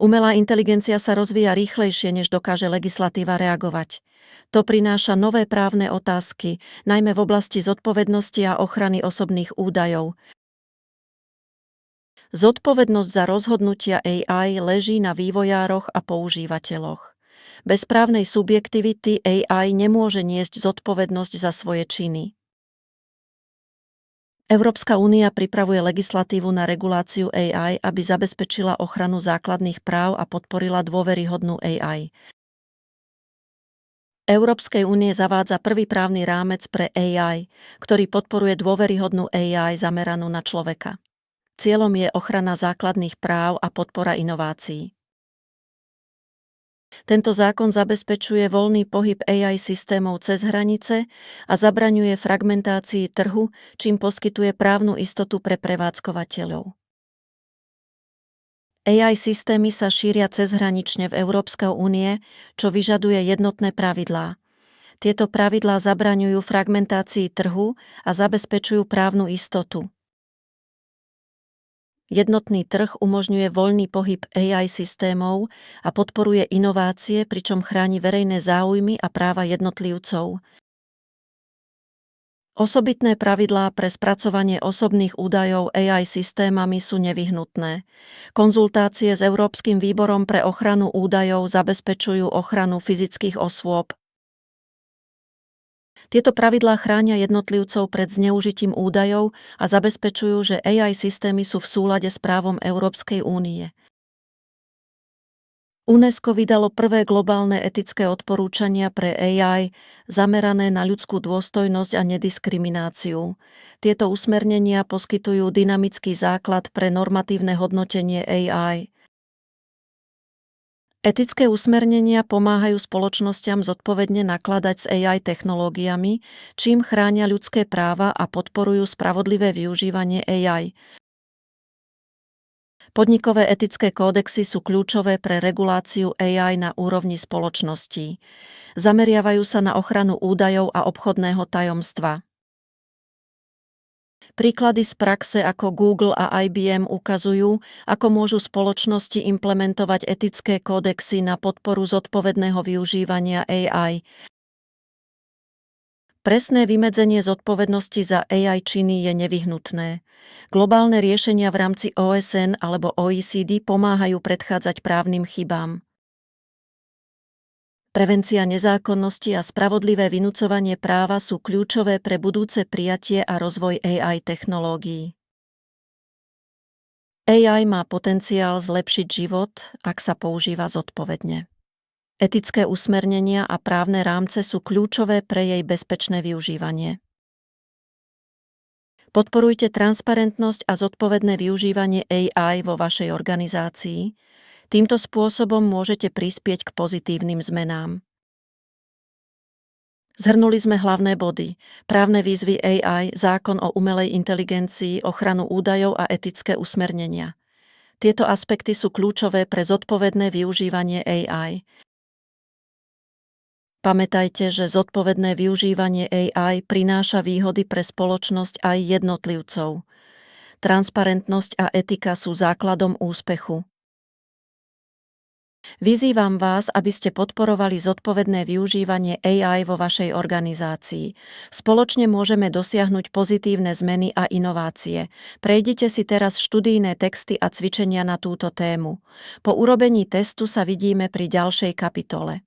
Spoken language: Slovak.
Umelá inteligencia sa rozvíja rýchlejšie, než dokáže legislatíva reagovať. To prináša nové právne otázky, najmä v oblasti zodpovednosti a ochrany osobných údajov. Zodpovednosť za rozhodnutia AI leží na vývojároch a používateľoch. Bez právnej subjektivity AI nemôže niesť zodpovednosť za svoje činy. Európska únia pripravuje legislatívu na reguláciu AI, aby zabezpečila ochranu základných práv a podporila dôveryhodnú AI. Európskej únie zavádza prvý právny rámec pre AI, ktorý podporuje dôveryhodnú AI zameranú na človeka. Cieľom je ochrana základných práv a podpora inovácií. Tento zákon zabezpečuje voľný pohyb AI systémov cez hranice a zabraňuje fragmentácii trhu, čím poskytuje právnu istotu pre prevádzkovateľov. AI systémy sa šíria cezhranične v Európskej únie, čo vyžaduje jednotné pravidlá. Tieto pravidlá zabraňujú fragmentácii trhu a zabezpečujú právnu istotu. Jednotný trh umožňuje voľný pohyb AI systémov a podporuje inovácie, pričom chráni verejné záujmy a práva jednotlivcov. Osobitné pravidlá pre spracovanie osobných údajov AI systémami sú nevyhnutné. Konzultácie s Európskym výborom pre ochranu údajov zabezpečujú ochranu fyzických osôb. Tieto pravidlá chránia jednotlivcov pred zneužitím údajov a zabezpečujú, že AI systémy sú v súlade s právom Európskej únie. UNESCO vydalo prvé globálne etické odporúčania pre AI zamerané na ľudskú dôstojnosť a nediskrimináciu. Tieto usmernenia poskytujú dynamický základ pre normatívne hodnotenie AI. Etické usmernenia pomáhajú spoločnosťam zodpovedne nakladať s AI technológiami, čím chránia ľudské práva a podporujú spravodlivé využívanie AI. Podnikové etické kódexy sú kľúčové pre reguláciu AI na úrovni spoločností. Zameriavajú sa na ochranu údajov a obchodného tajomstva. Príklady z praxe ako Google a IBM ukazujú, ako môžu spoločnosti implementovať etické kódexy na podporu zodpovedného využívania AI. Presné vymedzenie zodpovednosti za AI činy je nevyhnutné. Globálne riešenia v rámci OSN alebo OECD pomáhajú predchádzať právnym chybám. Prevencia nezákonnosti a spravodlivé vynucovanie práva sú kľúčové pre budúce prijatie a rozvoj AI technológií. AI má potenciál zlepšiť život, ak sa používa zodpovedne. Etické usmernenia a právne rámce sú kľúčové pre jej bezpečné využívanie. Podporujte transparentnosť a zodpovedné využívanie AI vo vašej organizácii. Týmto spôsobom môžete prispieť k pozitívnym zmenám. Zhrnuli sme hlavné body: právne výzvy AI, zákon o umelej inteligencii, ochranu údajov a etické usmernenia. Tieto aspekty sú kľúčové pre zodpovedné využívanie AI. Pamätajte, že zodpovedné využívanie AI prináša výhody pre spoločnosť aj jednotlivcov. Transparentnosť a etika sú základom úspechu. Vyzývam vás, aby ste podporovali zodpovedné využívanie AI vo vašej organizácii. Spoločne môžeme dosiahnuť pozitívne zmeny a inovácie. Prejdite si teraz študijné texty a cvičenia na túto tému. Po urobení testu sa vidíme pri ďalšej kapitole.